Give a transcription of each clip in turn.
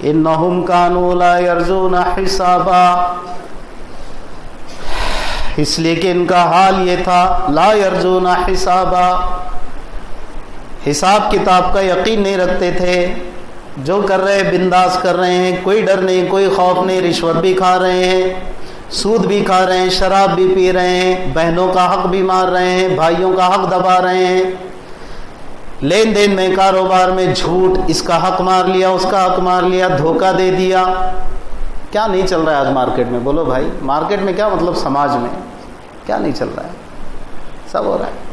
انہم کانوا لا یرجون حسابا، اس لیے کہ ان کا حال یہ تھا لا یرجون حسابا، حساب کتاب کا یقین نہیں رکھتے تھے، جو کر رہے ہیں بنداس کر رہے ہیں، کوئی ڈر نہیں، کوئی خوف نہیں، رشوت بھی کھا رہے ہیں، سود بھی کھا رہے ہیں، شراب بھی پی رہے ہیں، بہنوں کا حق بھی مار رہے ہیں، بھائیوں کا حق دبا رہے ہیں، لین دین میں کاروبار میں جھوٹ، اس کا حق مار لیا، اس کا حق مار لیا، دھوکہ دے دیا۔ کیا نہیں چل رہا ہے آج مارکیٹ میں؟ بولو بھائی، مارکیٹ میں کیا مطلب سماج میں کیا نہیں چل رہا ہے؟ سب ہو رہا ہے۔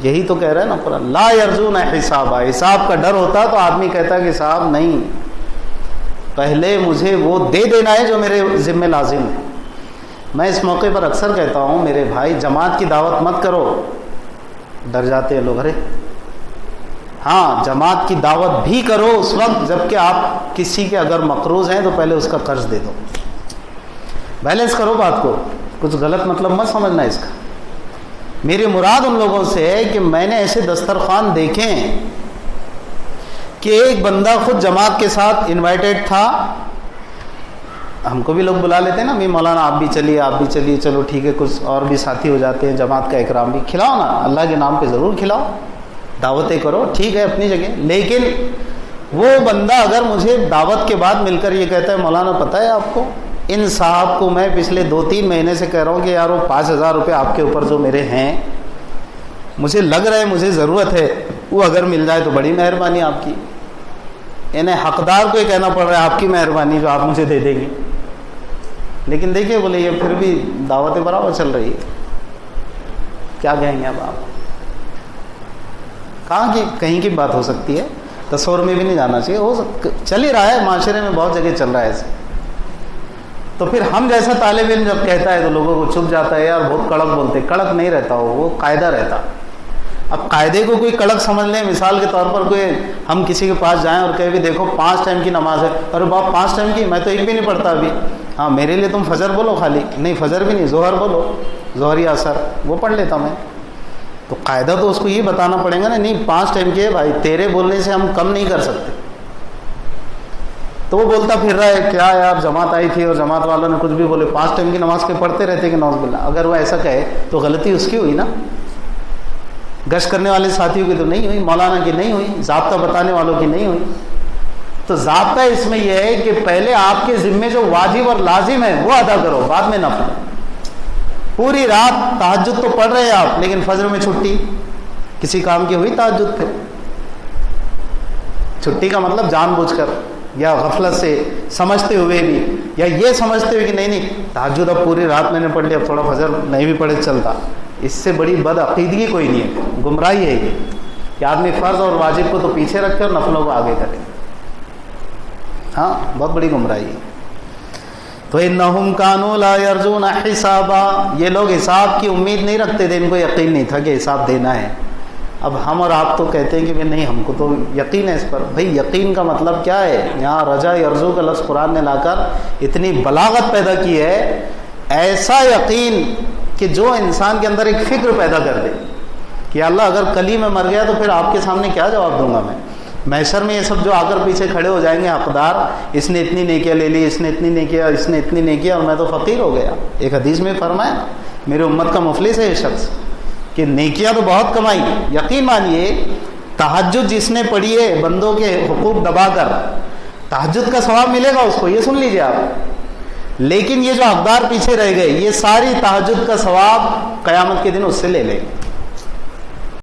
یہی تو کہہ رہا ہے نا قرآن، لا یرجون حسابا، حساب کا ڈر ہوتا تو آدمی کہتا کہ صاحب نہیں، پہلے مجھے وہ دے دینا ہے جو میرے ذمہ لازم ہے۔ میں اس موقع پر اکثر کہتا ہوں میرے بھائی، جماعت کی دعوت مت کرو، ڈر جاتے ہیں لوگ، ارے ہاں جماعت کی دعوت بھی کرو اس وقت جب کہ آپ کسی کے اگر مقروض ہیں تو پہلے اس کا قرض دے دو، بیلنس کرو بات کو، کچھ غلط مطلب مت سمجھنا اس کا۔ میری مراد ان لوگوں سے ہے کہ میں نے ایسے دسترخوان دیکھے ہیں کہ ایک بندہ خود جماعت کے ساتھ انوائٹڈ تھا، ہم کو بھی لوگ بلا لیتے ہیں نا، بھی مولانا آپ بھی چلیے، آپ بھی چلیے، چلو ٹھیک ہے، کچھ اور بھی ساتھی ہو جاتے ہیں، جماعت کا اکرام بھی کھلاؤ نا، اللہ کے نام پہ ضرور کھلاؤ، دعوتیں کرو، ٹھیک ہے اپنی جگہ۔ لیکن وہ بندہ اگر مجھے دعوت کے بعد مل کر یہ کہتا ہے مولانا پتہ ہے آپ کو، ان صاحب کو میں پچھلے 2-3 مہینے سے کہہ رہا ہوں کہ یار وہ 5,000 روپے آپ کے اوپر جو میرے ہیں، مجھے لگ رہا ہے مجھے ضرورت ہے، وہ اگر مل جائے تو بڑی مہربانی آپ کی، انہیں حقدار کو یہ کہنا پڑ رہا ہے آپ کی مہربانی جو آپ مجھے دے دیں گے۔ لیکن دیکھیے بولے یہ پھر بھی دعوتیں برابر چل رہی ہے، کیا کہیں گے اب آپ؟ کہاں کی کہیں کی بات ہو سکتی ہے، تصور میں بھی نہیں جانا چاہیے، چل ہی رہا ہے معاشرے میں، بہت جگہ چل رہا ہے ایسے۔ تو پھر ہم جیسا طالب علم جب کہتا ہے تو لوگوں کو چپ جاتا ہے، یار بہت کڑک بولتے، کڑک نہیں رہتا وہ قاعدہ رہتا۔ اب قاعدے کو کوئی کڑک سمجھ لیں، مثال کے طور پر کوئی ہم کسی کے پاس جائیں اور کہیں بھی دیکھو 5 ٹائم کی نماز ہے، ارے باپ 5 ٹائم کی، میں تو ایک بھی نہیں پڑھتا ابھی، ہاں میرے لیے تم فجر بولو خالی، نہیں فجر بھی نہیں، ظہر بولو، ظہر یا عصر وہ پڑھ لیتا میں۔ تو قاعدہ تو اس کو یہ بتانا پڑے گا نا، نہیں 5 ٹائم کی ہے بھائی، تیرے بولنے سے ہم کم نہیں کر سکتے۔ تو وہ بولتا پھر رہا ہے کیا یار جماعت آئی تھی اور جماعت والوں نے کچھ بھی بولے، 5 ٹائم کی نماز کے پڑھتے رہتے کہ نعوذ باللہ۔ اگر وہ ایسا کہے تو غلطی اس کی ہوئی نا، گشت کرنے والے ساتھیوں کی تو نہیں ہوئی، مولانا کی نہیں ہوئی، ضابطہ بتانے والوں کی نہیں ہوئی۔ تو ضابطہ اس میں یہ ہے کہ پہلے آپ کے ذمے جو واجب اور لازم ہے وہ ادا کرو، بعد میں نفل۔ پوری رات تہجد تو پڑھ رہے ہیں آپ، لیکن فجر میں چھٹی کسی کام کی ہوئی تہجد، پھر چھٹی کا مطلب جان بوجھ کر یا غفلت سے سمجھتے ہوئے بھی، یا یہ سمجھتے ہوئے کہ نہیں تہجد اب پوری رات میں نے پڑھ لیا، اب تھوڑا فجر نہیں بھی پڑھے چلتا، اس سے بڑی بد عقیدگی کوئی نہیں ہے، گمراہی ہے یہ کہ آدمی فرض اور واجب کو تو پیچھے رکھے اور نفلوں کو آگے کرے، ہاں بہت بڑی گمراہی ہے۔ تو انہم کانوا لا یرجون حسابا، یہ لوگ حساب کی امید نہیں رکھتے تھے، ان کو یقین نہیں تھا کہ حساب دینا ہے۔ اب ہم اور آپ تو کہتے ہیں کہ نہیں ہم کو تو یقین ہے اس پر۔ بھئی یقین کا مطلب کیا ہے؟ یہاں رجا یرجو کا لفظ قرآن نے لا کر اتنی بلاغت پیدا کی ہے، ایسا یقین کہ جو انسان کے اندر ایک فکر پیدا کر دے کہ اللہ اگر کل ہی میں مر گیا تو پھر آپ کے سامنے کیا جواب دوں گا میں؟ محشر میں یہ سب جو آ کر پیچھے کھڑے ہو جائیں گے حقدار، اس نے اتنی نیکیاں لے لی، اس نے اتنی نیکیاں، اس نے اتنی نیکیاں، اور میں تو فقیر ہو گیا۔ ایک حدیث میں فرمایا نا میرے امت کا مفلس ہے یہ شخص، کہ نیکیاں تو بہت کمائی، یقین مانیے تہجد جس نے پڑھی ہے بندوں کے حقوق دبا کر، تہجد کا ثواب ملے گا اس کو، یہ سن لیجیے آپ۔ لیکن یہ جو حقدار پیچھے رہ گئے، یہ ساری تہجد کا ثواب قیامت کے دن اس سے لے لیں گے۔